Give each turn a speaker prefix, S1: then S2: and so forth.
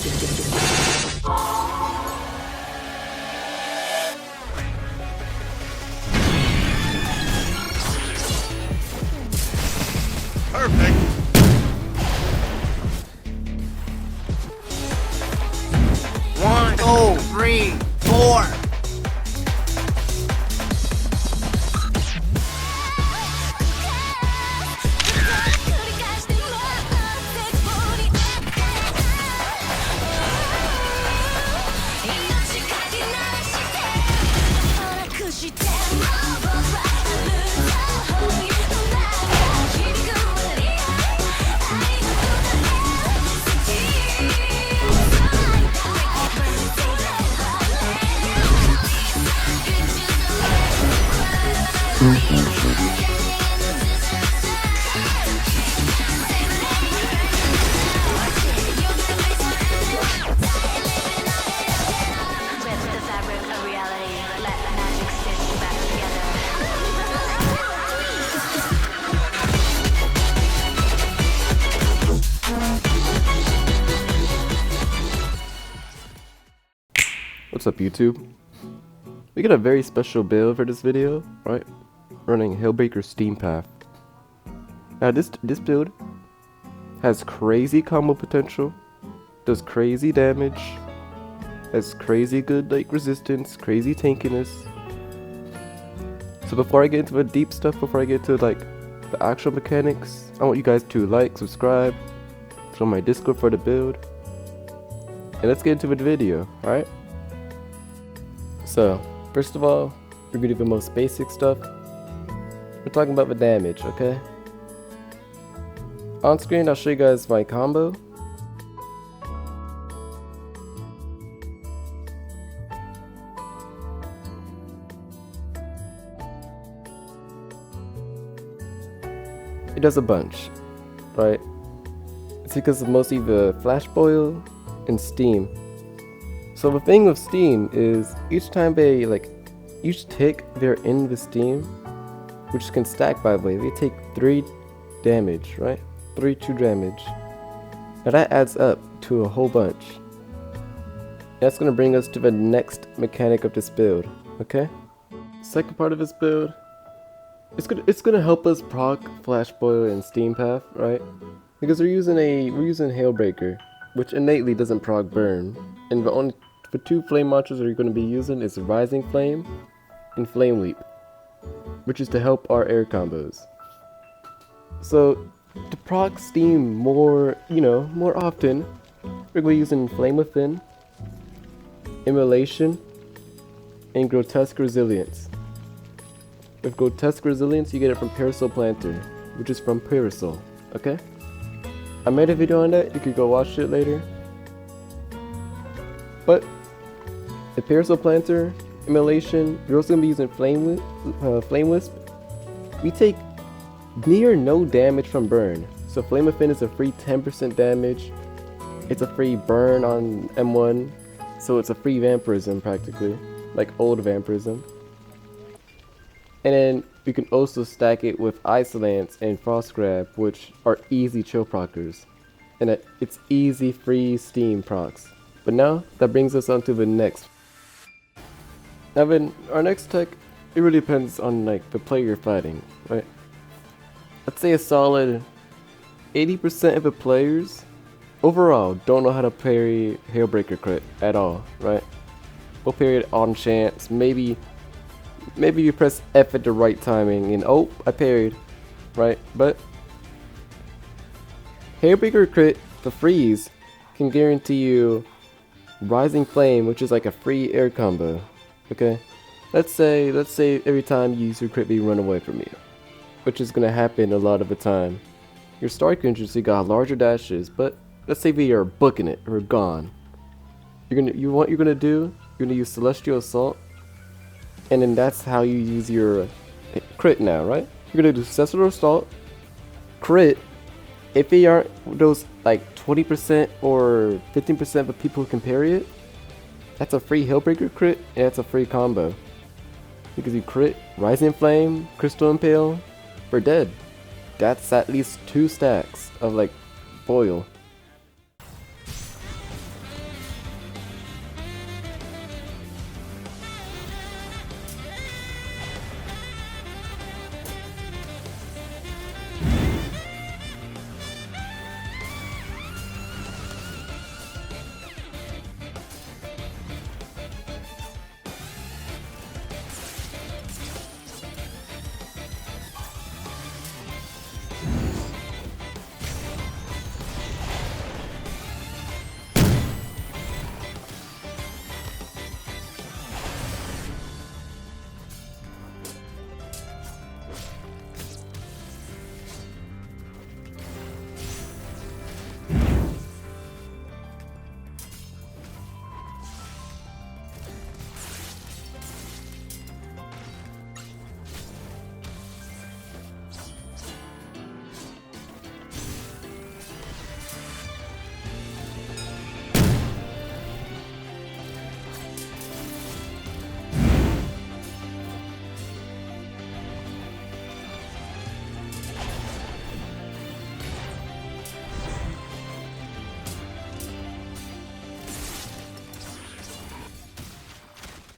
S1: Perfect. 1, 2, 3, 4.
S2: What's up, YouTube? We got a very special build for this video, right? Running Hailbreaker Steam Path. Now this build has crazy combo potential, does crazy damage, has crazy good like resistance, crazy tankiness. So before I get into the deep stuff, before I get to like the actual mechanics, I want you guys to like, subscribe, join my Discord for the build, and let's get into the video, alright? So, first of all, we're gonna do the most basic stuff. We're talking about the damage, okay? On screen, I'll show you guys my combo. It does a bunch, right? It's because of mostly the flash boil and steam. So the thing with steam is each time each tick they're in the steam, which can stack by the way, they take 3 damage, right? 2 damage. Now that adds up to a whole bunch. That's gonna bring us to the next mechanic of this build, okay? Second part of this build, it's gonna help us proc flash boil and steam path, right? Because we're using Hailbreaker, which innately doesn't proc burn, and the 2 flame launchers that you're going to be using is Rising Flame and Flame Leap, which is to help our air combos. So to proc steam more often, we're going to be using Flame Within, Immolation, and Grotesque Resilience. With Grotesque Resilience, you get it from Parasol Planter, which is from Parasol, okay? I made a video on that, you could go watch it later. But the Parasol Planter, Immolation, you're also going to be using Flame Wisp. We take near no damage from burn. So Flame Within is a free 10% damage. It's a free burn on M1. So it's a free vampirism practically, like old vampirism. And then you can also stack it with Ice Lance and Frost Grab, which are easy chill proccers. And it's easy free steam procs. But now, that brings us on to the next. Now then, our next tech, it really depends on like the player you're fighting, right? Let's say a solid 80% of the players, overall, don't know how to parry Hailbreaker crit at all, right? We'll parry it on chance, maybe you press F at the right timing and oh, I parried, right? But Hailbreaker crit, the freeze, can guarantee you Rising Flame, which is like a free air combo. Okay, let's say every time you use your crit, you run away from you, which is gonna happen a lot of the time. Your Star Conjurer got larger dashes, but let's say we are booking it or gone. You're gonna use Celestial Assault, and then that's how you use your crit now, right? You're gonna do Celestial Assault, crit. If they aren't those like 20% or 15% of people who can parry it, that's a free Hailbreaker crit, and that's a free combo. Because you crit, Rising Flame, Crystal Impale, we're dead. That's at least 2 stacks of like foil.